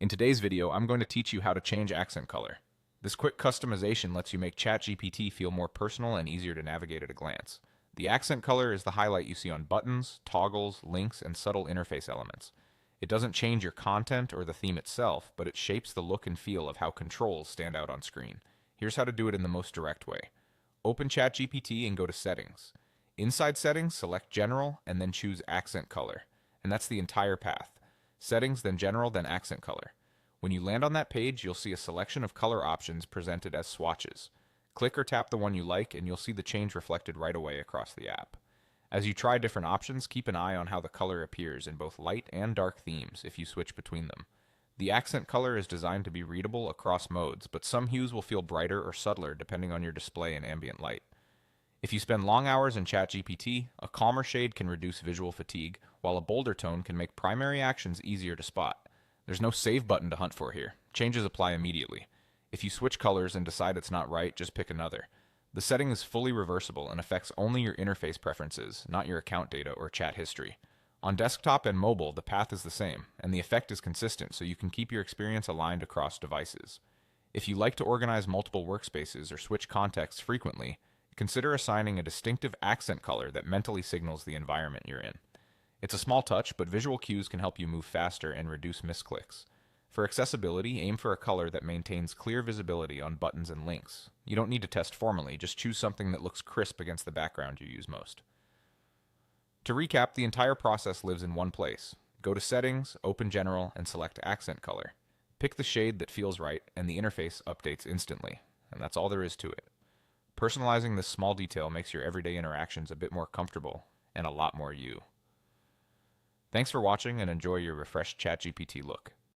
In today's video, I'm going to teach you how to change accent color. This quick customization lets you make ChatGPT feel more personal and easier to navigate at a glance. The accent color is the highlight you see on buttons, toggles, links, and subtle interface elements. It doesn't change your content or the theme itself, but it shapes the look and feel of how controls stand out on screen. Here's how to do it in the most direct way. Open ChatGPT and go to Settings. Inside Settings, select General, and then choose Accent Color. And that's the entire path. Settings, then General, then Accent Color. When you land on that page, you'll see a selection of color options presented as swatches. Click or tap the one you like, and you'll see the change reflected right away across the app. As you try different options, keep an eye on how the color appears in both light and dark themes if you switch between them. The accent color is designed to be readable across modes, but some hues will feel brighter or subtler depending on your display and ambient light. If you spend long hours in ChatGPT, a calmer shade can reduce visual fatigue, while a bolder tone can make primary actions easier to spot. There's no save button to hunt for here. Changes apply immediately. If you switch colors and decide it's not right, just pick another. The setting is fully reversible and affects only your interface preferences, not your account data or chat history. On desktop and mobile, the path is the same, and the effect is consistent so you can keep your experience aligned across devices. If you like to organize multiple workspaces or switch contexts frequently, consider assigning a distinctive accent color that mentally signals the environment you're in. It's a small touch, but visual cues can help you move faster and reduce misclicks. For accessibility, aim for a color that maintains clear visibility on buttons and links. You don't need to test formally, just choose something that looks crisp against the background you use most. To recap, the entire process lives in one place. Go to Settings, open General, and select Accent Color. Pick the shade that feels right, and the interface updates instantly. And that's all there is to it. Personalizing this small detail makes your everyday interactions a bit more comfortable and a lot more you. Thanks for watching and enjoy your refreshed ChatGPT look.